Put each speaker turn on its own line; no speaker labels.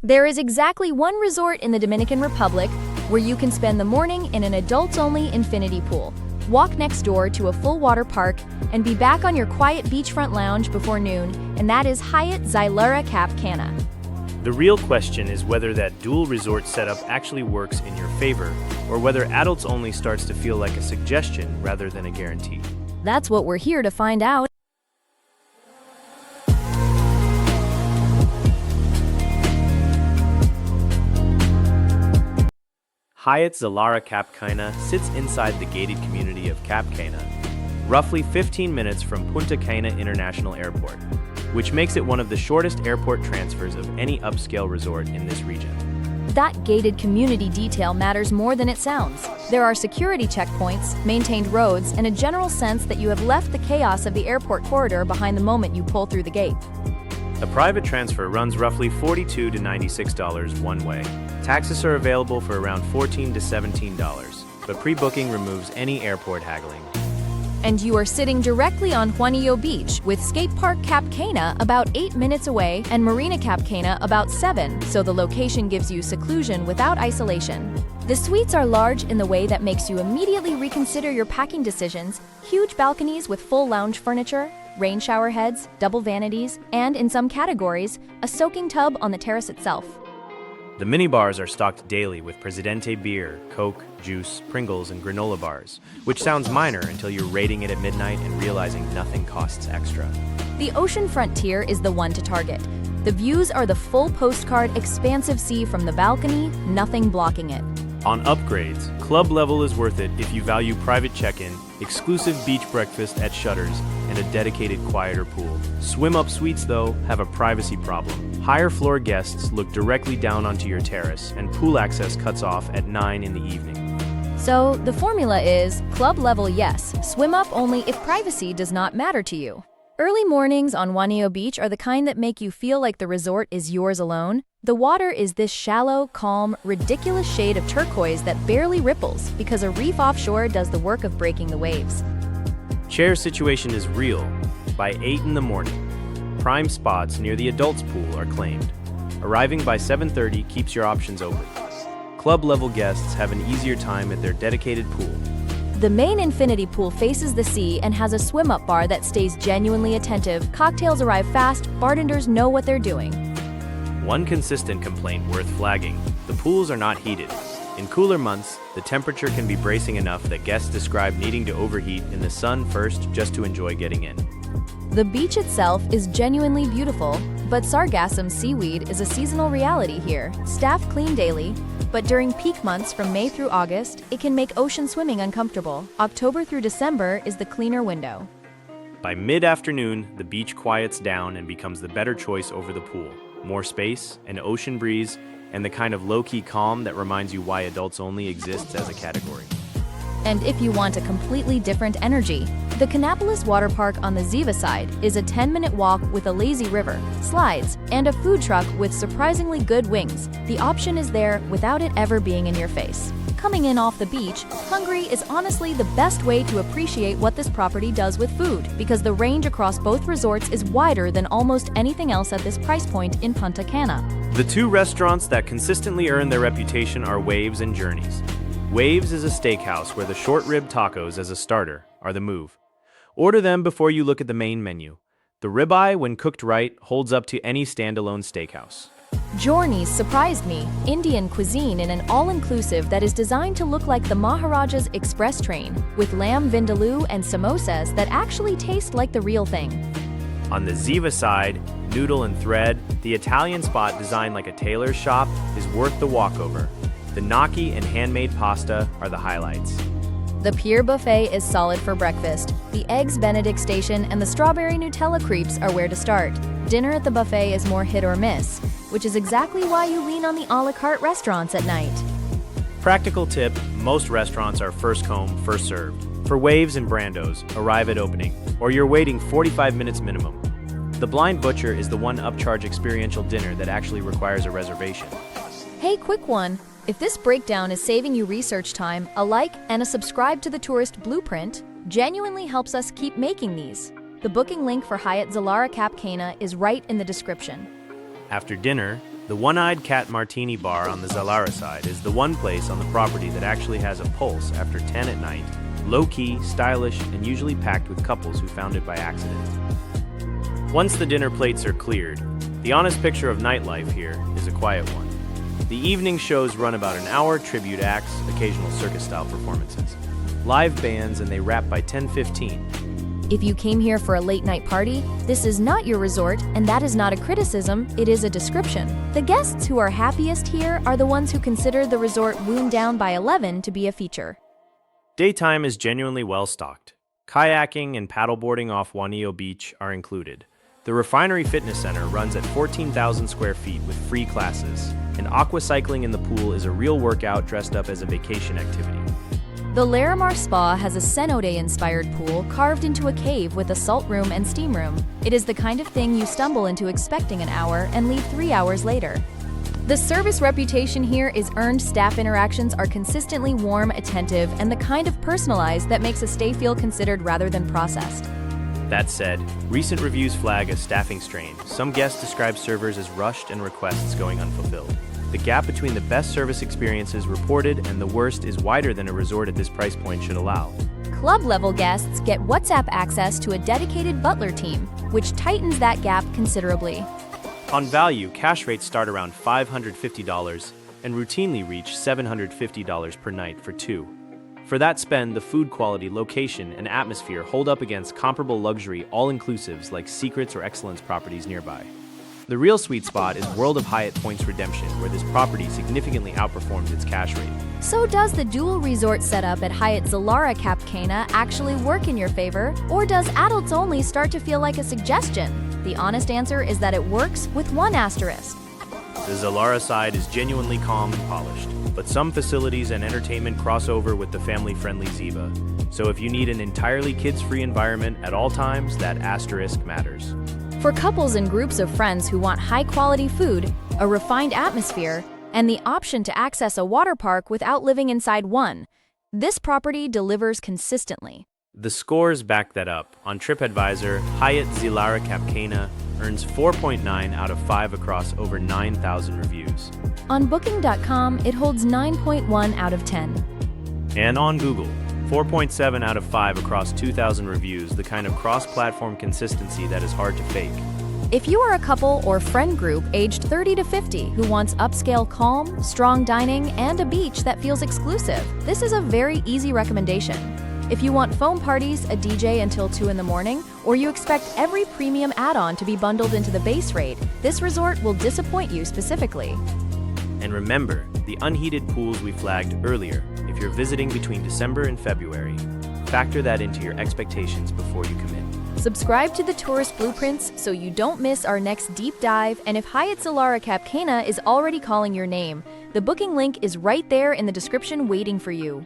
There is exactly one resort in the Dominican Republic where you can spend the morning in an adults-only infinity pool, walk next door to a full water park, and be back on your quiet beachfront lounge before noon, and that is Hyatt Zilara Cap Cana.
The real question is whether that dual resort setup actually works in your favor, or whether adults only starts to feel like a suggestion rather than a guarantee.
That's what we're here to find out.
Hyatt Zilara Cap Cana sits inside the gated community of Cap Cana, roughly 15 minutes from Punta Cana International Airport, which makes it one of the shortest airport transfers of any upscale resort in this region.
That gated community detail matters more than it sounds. There are security checkpoints, maintained roads, and a general sense that you have left the chaos of the airport corridor behind the moment you pull through the gate.
A private transfer runs roughly $42 to $96 one way. Taxes are available for around $14 to $17, but pre-booking removes any airport haggling.
And you are sitting directly on Juanillo Beach, with Skate Park Cap Cana about 8 minutes away and Marina Cap Cana about 7, so the location gives you seclusion without isolation. The suites are large in the way that makes you immediately reconsider your packing decisions. Huge balconies with full lounge furniture, rain shower heads, double vanities, and in some categories, a soaking tub on the terrace itself.
The minibars are stocked daily with Presidente beer, Coke, juice, Pringles, and granola bars, which sounds minor until you're raiding it at midnight and realizing nothing costs extra.
The oceanfront tier is the one to target. The views are the full postcard expansive sea from the balcony, nothing blocking it.
On upgrades, club level is worth it if you value private check-in, exclusive beach breakfast at Shutters, and a dedicated quieter pool. Swim-up suites, though, have a privacy problem. Higher floor guests look directly down onto your terrace, and pool access cuts off at 9 in the evening.
So, the formula is club level yes, swim up only if privacy does not matter to you. Early mornings on Juanillo Beach are the kind that make you feel like the resort is yours alone. The water is this shallow, calm, ridiculous shade of turquoise that barely ripples because a reef offshore does the work of breaking the waves.
Chair situation is real. By 8 in the morning, prime spots near the adults pool are claimed. Arriving by 7:30 keeps your options open. Club-level guests have an easier time at their dedicated pool.
The main infinity pool faces the sea and has a swim-up bar that stays genuinely attentive. Cocktails arrive fast, bartenders know what they're doing.
One consistent complaint worth flagging: the pools are not heated. In cooler months, the temperature can be bracing enough that guests describe needing to overheat in the sun first just to enjoy getting in.
The beach itself is genuinely beautiful, but sargassum seaweed is a seasonal reality here. Staff clean daily, but during peak months from May through August, it can make ocean swimming uncomfortable. October through December is the cleaner window.
By mid-afternoon, the beach quiets down and becomes the better choice over the pool. More space, an ocean breeze, and the kind of low-key calm that reminds you why adults only exists as a category.
And if you want a completely different energy, the Canapolis Water Park on the Ziva side is a 10-minute walk with a lazy river, slides, and a food truck with surprisingly good wings. The option is there without it ever being in your face. Coming in off the beach, hungry is honestly the best way to appreciate what this property does with food, because the range across both resorts is wider than almost anything else at this price point in Punta Cana.
The two restaurants that consistently earn their reputation are Waves and Journeys. Waves is a steakhouse where the short-rib tacos as a starter are the move. Order them before you look at the main menu. The ribeye, when cooked right, holds up to any standalone steakhouse.
Journeys surprised me. Indian cuisine in an all-inclusive that is designed to look like the Maharaja's express train, with lamb vindaloo and samosas that actually taste like the real thing.
On the Ziva side, Noodle and Thread, the Italian spot designed like a tailor's shop, is worth the walkover. The gnocchi and handmade pasta are the highlights.
The Pier Buffet is solid for breakfast. The Eggs Benedict station and the Strawberry Nutella crepes are where to start. Dinner at the buffet is more hit or miss, which is exactly why you lean on the a la carte restaurants at night.
Practical tip: most restaurants are first come, first served. For Waves and Brando's, arrive at opening, or you're waiting 45 minutes minimum. The Blind Butcher is the one upcharge experiential dinner that actually requires a reservation.
Hey, quick one. If this breakdown is saving you research time, a like and a subscribe to the Tourist Blueprint genuinely helps us keep making these. The booking link for Hyatt Zilara Cap Cana is right in the description.
After dinner, The One-Eyed Cat Martini Bar on the Zilara side is the one place on the property that actually has a pulse after 10 at night, low-key, stylish, and usually packed with couples who found it by accident. Once the dinner plates are cleared, the honest picture of nightlife here is a quiet one. The evening shows run about an hour, tribute acts, occasional circus-style performances, live bands, and they wrap by 10:15.
If you came here for a late-night party, this is not your resort, and that is not a criticism, it is a description. The guests who are happiest here are the ones who consider the resort wound down by 11 to be a feature.
Daytime is genuinely well-stocked. Kayaking and paddleboarding off Juanillo Beach are included. The Refinery Fitness Center runs at 14,000 square feet with free classes, and aqua cycling in the pool is a real workout dressed up as a vacation activity.
The Larimar Spa has a cenote-inspired pool carved into a cave with a salt room and steam room. It is the kind of thing you stumble into expecting an hour and leave 3 hours later. The service reputation here is earned. Staff interactions are consistently warm, attentive, and the kind of personalized that makes a stay feel considered rather than processed.
That said, recent reviews flag a staffing strain. Some guests describe servers as rushed and requests going unfulfilled. The gap between the best service experiences reported and the worst is wider than a resort at this price point should allow.
Club-level guests get WhatsApp access to a dedicated butler team, which tightens that gap considerably.
On value, cash rates start around $550 and routinely reach $750 per night for two. For that spend, the food quality, location, and atmosphere hold up against comparable luxury all-inclusives like Secrets or Excellence properties nearby. The real sweet spot is World of Hyatt Points Redemption, where this property significantly outperforms its cash rate.
So does the dual resort setup at Hyatt Zilara Cap Cana actually work in your favor? Or does adults only start to feel like a suggestion? The honest answer is that it works with one asterisk.
The Zilara side is genuinely calm and polished, but some facilities and entertainment cross over with the family-friendly Ziva. So if you need an entirely kids-free environment at all times, that asterisk matters.
For couples and groups of friends who want high-quality food, a refined atmosphere, and the option to access a water park without living inside one, this property delivers consistently.
The scores back that up. On TripAdvisor, Hyatt Zilara Cap Cana earns 4.9 out of 5 across over 9,000 reviews.
On Booking.com, it holds 9.1 out of 10.
And on Google, 4.7 out of 5 across 2,000 reviews, the kind of cross-platform consistency that is hard to fake.
If you are a couple or friend group aged 30 to 50 who wants upscale calm, strong dining, and a beach that feels exclusive, this is a very easy recommendation. If you want foam parties, a DJ until 2 in the morning, or you expect every premium add-on to be bundled into the base rate, this resort will disappoint you specifically.
And remember, the unheated pools we flagged earlier. If you're visiting between December and February, factor that into your expectations before you commit.
Subscribe to the Tourist Blueprints so you don't miss our next deep dive, and if Hyatt Zilara Cap Cana is already calling your name, the booking link is right there in the description waiting for you.